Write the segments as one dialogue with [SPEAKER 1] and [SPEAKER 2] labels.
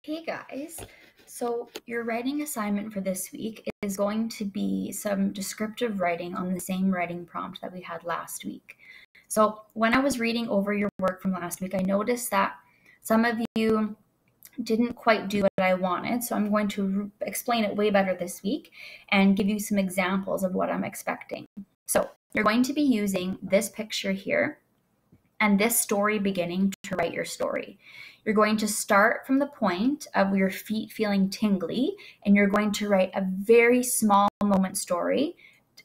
[SPEAKER 1] Hey guys, so your writing assignment for this week is going to be some descriptive writing on the same writing prompt that we had last week. So when I was reading over your work from last week, I noticed that some of you didn't quite do what I wanted. So I'm going to explain it way better this week and give you some examples of what I'm expecting. So you're going to be using this picture here and this story beginning to write your story. You're going to start from the point of your feet feeling tingly, and you're going to write a very small moment story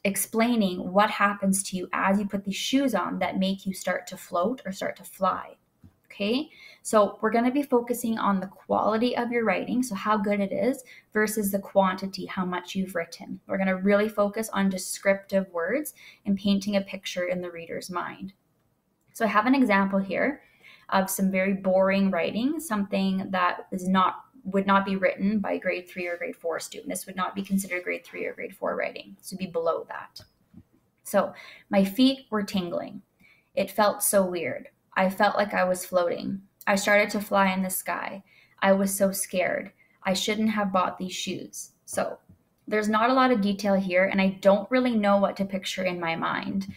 [SPEAKER 1] explaining what happens to you as you put these shoes on that make you start to float or start to fly. Okay, so we're going to be focusing on the quality of your writing, so how good it is, versus the quantity, how much you've written. We're going to really focus on descriptive words and painting a picture in the reader's mind. So I have an example here of some very boring writing, something that would not be written by grade 3 or grade 4 student. This would not be considered grade 3 or grade 4 writing. This would be below that. So my feet were tingling. It felt so weird. I felt like I was floating. I started to fly in the sky. I was so scared. I shouldn't have bought these shoes. So there's not a lot of detail here, and I don't really know what to picture in my mind.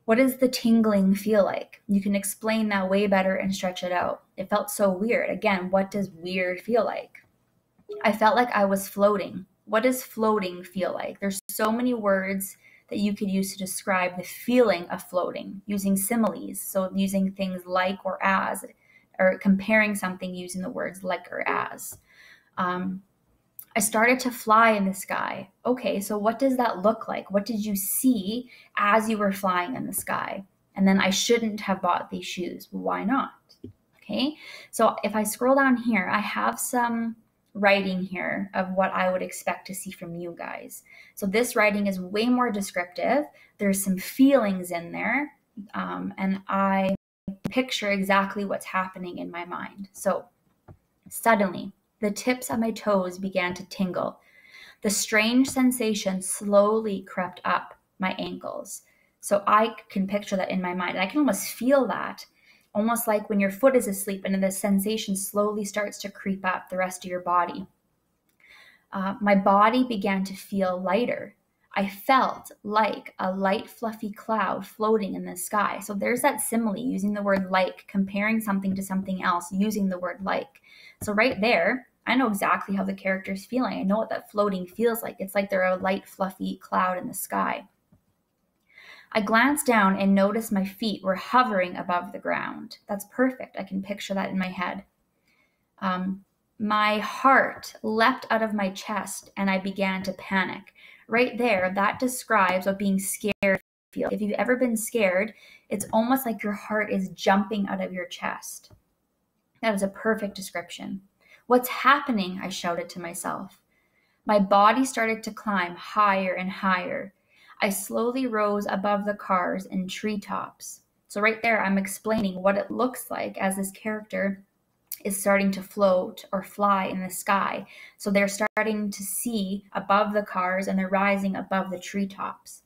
[SPEAKER 1] What does the tingling feel like? You can explain that way better and stretch it out. It felt so weird. Again, what does weird feel like? I felt like I was floating. What does floating feel like? There's so many words that you could use to describe the feeling of floating, using similes. So using things like or as, or comparing something using the words like or as. I started to fly in the sky. Okay, so what does that look like? What did you see as you were flying in the sky? And then I shouldn't have bought these shoes. Why not? Okay, so if I scroll down here, I have some writing here of what I would expect to see from you guys. So this writing is way more descriptive. There's some feelings in there, and I picture exactly what's happening in my mind. So suddenly, the tips of my toes began to tingle. The strange sensation slowly crept up my ankles. So I can picture that in my mind. And I can almost feel that, almost like when your foot is asleep and the sensation slowly starts to creep up the rest of your body. My body began to feel lighter. I felt like a light, fluffy cloud floating in the sky. So there's that simile, using the word like, comparing something to something else, using the word like. So right there, I know exactly how the character is feeling. I know what that floating feels like. It's like they're a light, fluffy cloud in the sky. I glanced down and noticed my feet were hovering above the ground. That's perfect. I can picture that in my head. My heart leapt out of my chest and I began to panic. Right there, that describes what being scared feels. If you've ever been scared, it's almost like your heart is jumping out of your chest. That is a perfect description. What's happening? I shouted to myself. My body started to climb higher and higher. I slowly rose above the cars and treetops. So right there, I'm explaining what it looks like as this character is starting to float or fly in the sky. So they're starting to see above the cars and they're rising above the treetops.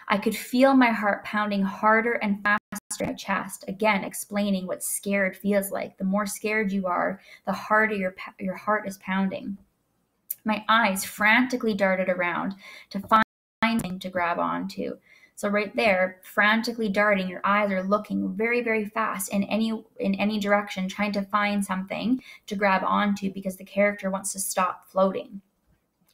[SPEAKER 1] I could feel my heart pounding harder and faster in my chest, again explaining what scared feels like. The more scared you are, the harder your heart is pounding. My eyes frantically darted around to find something to grab onto. So right there, frantically darting, your eyes are looking very, very fast in any direction, trying to find something to grab onto because the character wants to stop floating.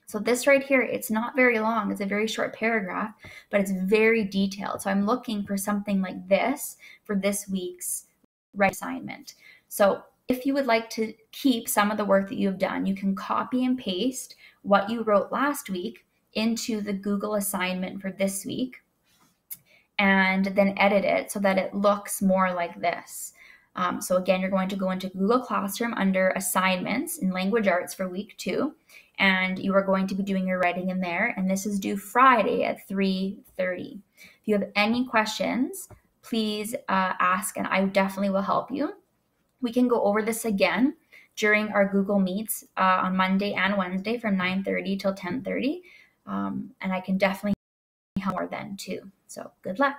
[SPEAKER 1] So this right here, it's not very long. It's a very short paragraph, but it's very detailed. So I'm looking for something like this for this week's writing assignment. So if you would like to keep some of the work that you have done, you can copy and paste what you wrote last week into the Google assignment for this week and then edit it so that it looks more like this. So again, you're going to go into Google Classroom under assignments in language arts for week 2, and you are going to be doing your writing in there. And this is due Friday at 3:30. If you have any questions, please ask, and I definitely will help you. We can go over this again during our Google Meets on Monday and Wednesday from 9:30 till 10:30, and I can definitely help more then too. So good luck.